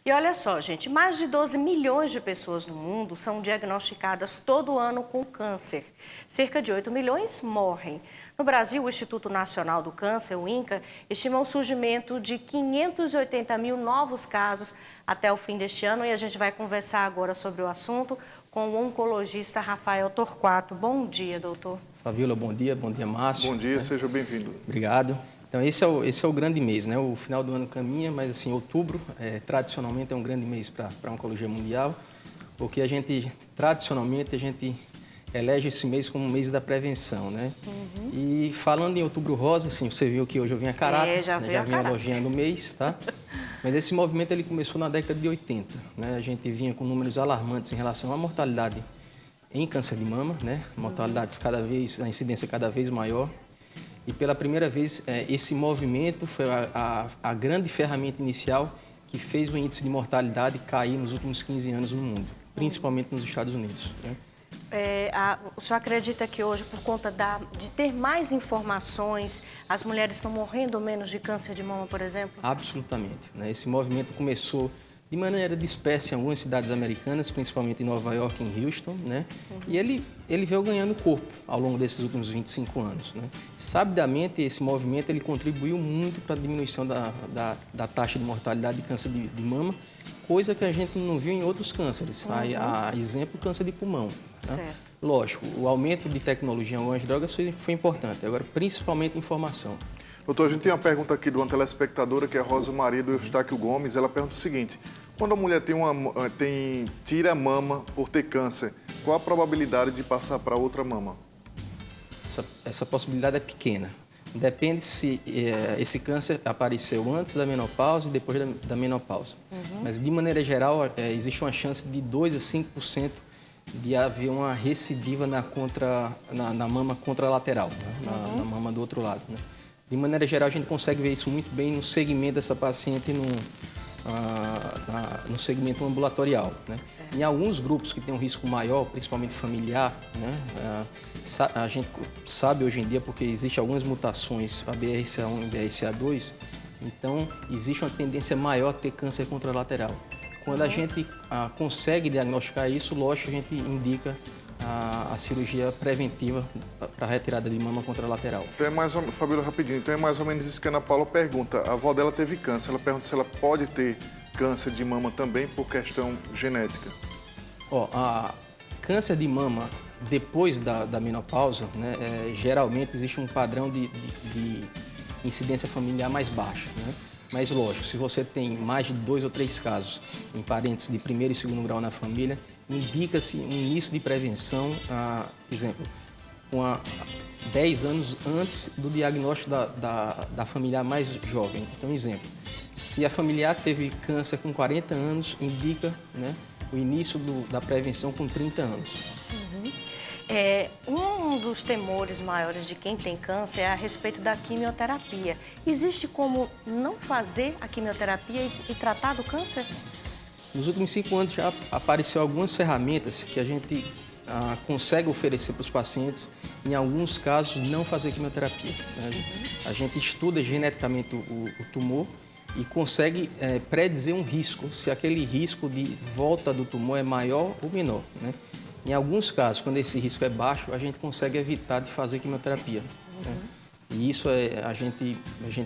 E olha só, gente, mais de 12 milhões de pessoas no mundo são diagnosticadas todo ano com câncer. Cerca de 8 milhões morrem. No Brasil, o Instituto Nacional do Câncer, o INCA, estima o surgimento de 580 mil novos casos até o fim deste ano. E a gente vai conversar agora sobre o assunto com o oncologista Rafael Torquato. Bom dia, doutor. Fabíola, bom dia, Márcio. Bom dia, seja bem-vindo. Obrigado. Então, esse é o grande mês, né? O final do ano caminha, mas assim, outubro, tradicionalmente, é um grande mês para a oncologia mundial, porque tradicionalmente, a gente elege esse mês como o mês da prevenção, né? E falando em outubro rosa, assim, você viu que hoje eu vim a caráter, já né? Já vim elogiando o mês, tá? Mas esse movimento, ele começou na década de 80, né? A gente vinha com números alarmantes em relação à mortalidade em câncer de mama, né? Mortalidades a incidência cada vez maior. E pela primeira vez, esse movimento foi a grande ferramenta inicial que fez o índice de mortalidade cair nos últimos 15 anos no mundo, principalmente nos Estados Unidos, né? O senhor acredita que hoje, por conta de ter mais informações, as mulheres estão morrendo menos de câncer de mama, por exemplo? Absolutamente, né? Esse movimento começou de maneira dispersa em algumas cidades americanas, principalmente em Nova York e em Houston, né? E ele veio ganhando corpo ao longo desses últimos 25 anos, né? Sabidamente, esse movimento ele contribuiu muito para a diminuição da taxa de mortalidade de câncer de mama, coisa que a gente não viu em outros cânceres. A exemplo, câncer de pulmão, né? Lógico, o aumento de tecnologia em algumas drogas foi importante, agora principalmente informação. Doutor, a gente tem uma pergunta aqui de uma telespectadora, que é a Rosa Maria do Eustáquio Gomes. Ela pergunta o seguinte: quando a mulher tira a mama por ter câncer, qual a probabilidade de passar para outra mama? Essa possibilidade é pequena. Depende se esse câncer apareceu antes da menopausa e depois da menopausa. Mas, de maneira geral, existe uma chance de 2 a 5% de haver uma recidiva na mama contralateral, né? Na mama do outro lado, né? De maneira geral, a gente consegue ver isso muito bem no segmento dessa paciente no segmento ambulatorial, né? Em alguns grupos que têm um risco maior, principalmente familiar, né? A gente sabe hoje em dia, porque existem algumas mutações, a BRCA1 e BRCA2, então existe uma tendência maior a ter câncer contralateral. Quando a gente consegue diagnosticar isso, lógico, a gente indica a cirurgia preventiva para retirada de mama contralateral. Então Fabíola, rapidinho, então é mais ou menos isso que a Ana Paula pergunta. A avó dela teve câncer, ela pergunta se ela pode ter câncer de mama também por questão genética. Câncer de mama depois da menopausa, né, geralmente existe um padrão de incidência familiar mais baixo, né? Mas, lógico, se você tem mais de 2 ou 3 casos em parentes de primeiro e segundo grau na família, indica-se um início de prevenção, exemplo, 10 anos antes do diagnóstico da familiar mais jovem. Então, exemplo, se a familiar teve câncer com 40 anos, indica, né, o início da prevenção com 30 anos. Um dos temores maiores de quem tem câncer é a respeito da quimioterapia. Existe como não fazer a quimioterapia e tratar do câncer? Nos últimos 5 anos já apareceu algumas ferramentas que a gente consegue oferecer para os pacientes, em alguns casos, não fazer quimioterapia, né? A gente estuda geneticamente o tumor e consegue predizer um risco, se aquele risco de volta do tumor é maior ou menor, né? Em alguns casos, quando esse risco é baixo, a gente consegue evitar de fazer quimioterapia, né? E isso a gente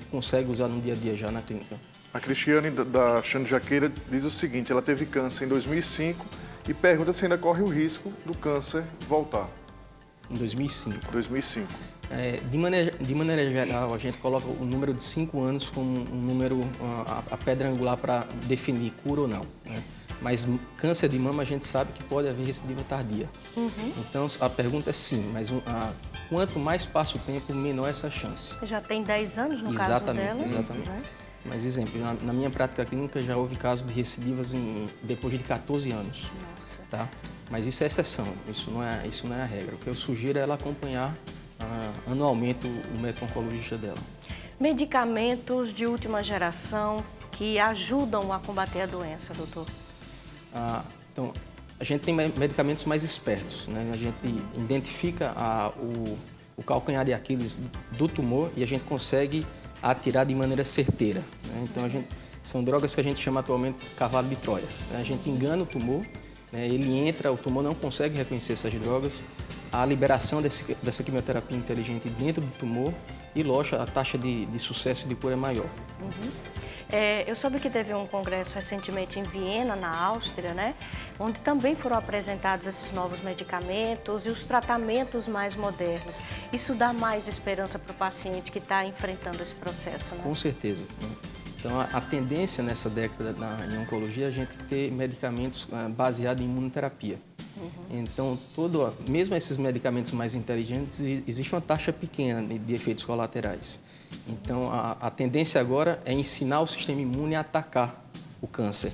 consegue usar no dia a dia já na clínica. A Cristiane da Xande Jaqueira diz o seguinte: ela teve câncer em 2005 e pergunta se ainda corre o risco do câncer voltar. Em 2005. 2005. De maneira geral, a gente coloca o número de 5 anos como um número, a pedra angular para definir cura ou não, né? Mas câncer de mama a gente sabe que pode haver recidiva tardia. Então a pergunta é sim, mas quanto mais passa o tempo, menor essa chance. Já tem 10 anos no caso dela? Exatamente. Mas, exemplo, na minha prática clínica já houve casos de recidivas depois de 14 anos. Nossa. Tá? Mas isso é exceção, isso não é a regra. O que eu sugiro é ela acompanhar anualmente o médico oncologista dela. Medicamentos de última geração que ajudam a combater a doença, doutor? Então, a gente tem medicamentos mais espertos, né? A gente identifica o calcanhar de Aquiles do tumor e a gente consegue atirar de maneira certeira, né? Então, São drogas que a gente chama atualmente de cavalo de Troia. A gente engana o tumor, né? Ele entra, o tumor não consegue reconhecer essas drogas, a liberação dessa quimioterapia inteligente dentro do tumor e, lógico, a taxa de sucesso e de cura é maior. Eu soube que teve um congresso recentemente em Viena, na Áustria, né? Onde também foram apresentados esses novos medicamentos e os tratamentos mais modernos. Isso dá mais esperança para o paciente que está enfrentando esse processo, né? Com certeza, né? Então, a tendência nessa década em oncologia é a gente ter medicamentos baseados em imunoterapia. Então, mesmo esses medicamentos mais inteligentes, existe uma taxa pequena de efeitos colaterais. Então, a tendência agora é ensinar o sistema imune a atacar o câncer.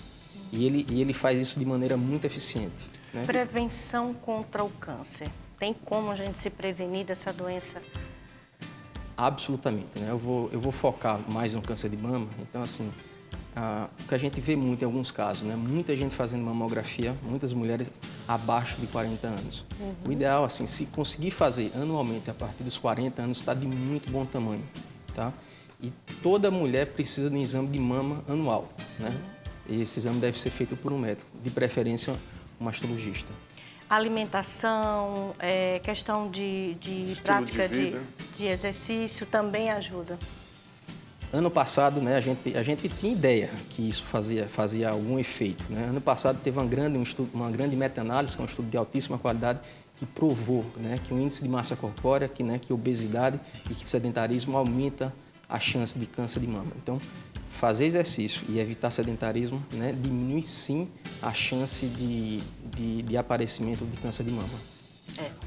E ele faz isso de maneira muito eficiente, né? Prevenção contra o câncer. Tem como a gente se prevenir dessa doença? Absolutamente, né? Eu vou focar mais no câncer de mama. Então, assim, o que a gente vê muito em alguns casos, né? Muita gente fazendo mamografia, muitas mulheres abaixo de 40 anos. O ideal, assim, se conseguir fazer anualmente a partir dos 40 anos, está de muito bom tamanho, tá? E toda mulher precisa de um exame de mama anual, né? E esse exame deve ser feito por um médico, de preferência um mastologista. Alimentação, questão de prática de exercício também ajuda. Ano passado, né, a gente tinha ideia que isso fazia algum efeito, né? Ano passado teve uma grande meta-análise, que é um estudo de altíssima qualidade, que provou, né, que o índice de massa corpórea, que obesidade e que sedentarismo aumenta a chance de câncer de mama. Então, fazer exercício e evitar sedentarismo, né, diminui sim a chance de aparecimento de câncer de mama.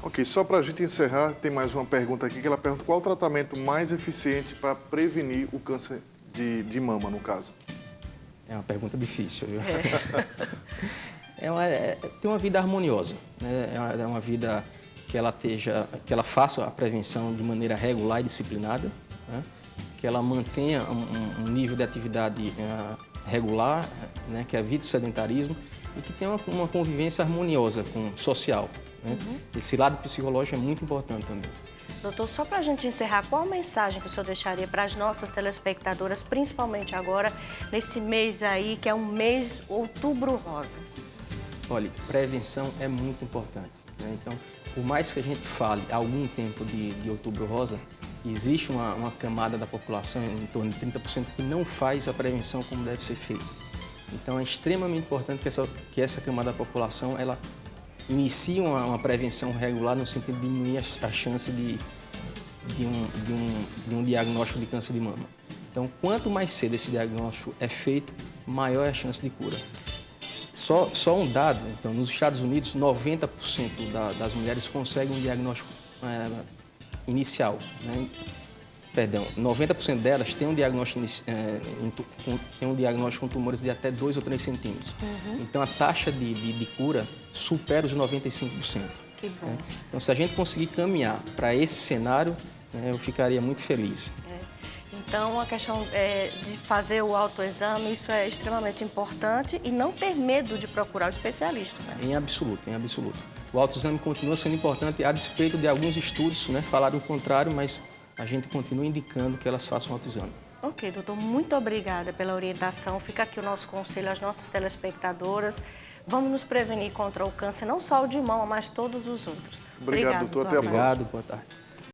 Ok, só para a gente encerrar, tem mais uma pergunta aqui, que ela pergunta qual o tratamento mais eficiente para prevenir o câncer de mama, no caso? É uma pergunta difícil, viu? Ter uma vida harmoniosa, né? É uma vida que ela faça a prevenção de maneira regular e disciplinada, né? Que ela mantenha um nível de atividade regular, né? Que evite o sedentarismo e que tenha uma convivência harmoniosa social, né? Esse lado psicológico é muito importante também. Doutor, só para a gente encerrar, qual a mensagem que o senhor deixaria para as nossas telespectadoras, principalmente agora, nesse mês aí, que é um mês Outubro Rosa? Olha, prevenção é muito importante, né? Então, por mais que a gente fale há algum tempo de Outubro Rosa, existe uma camada da população, em torno de 30%, que não faz a prevenção como deve ser feita. Então, é extremamente importante que essa camada da população ela inicie uma prevenção regular no sentido de diminuir a chance de um diagnóstico de câncer de mama. Então, quanto mais cedo esse diagnóstico é feito, maior é a chance de cura. Só um dado, então, nos Estados Unidos, 90% das mulheres conseguem um diagnóstico inicial, né? Perdão, 90% delas têm um diagnóstico, com tumores de até 2 ou 3 centímetros. Então, a taxa de cura supera os 95%. Que bom. Né? Então, se a gente conseguir caminhar para esse cenário, né, eu ficaria muito feliz. Então, a questão de fazer o autoexame, isso é extremamente importante e não ter medo de procurar o especialista, né? Em absoluto, em absoluto. O autoexame continua sendo importante, a despeito de alguns estudos, né, falaram o contrário, mas a gente continua indicando que elas façam o autoexame. Ok, doutor, muito obrigada pela orientação. Fica aqui o nosso conselho às nossas telespectadoras. Vamos nos prevenir contra o câncer, não só o de mama, mas todos os outros. Obrigado, doutor. Até a próxima. Obrigado, boa tarde.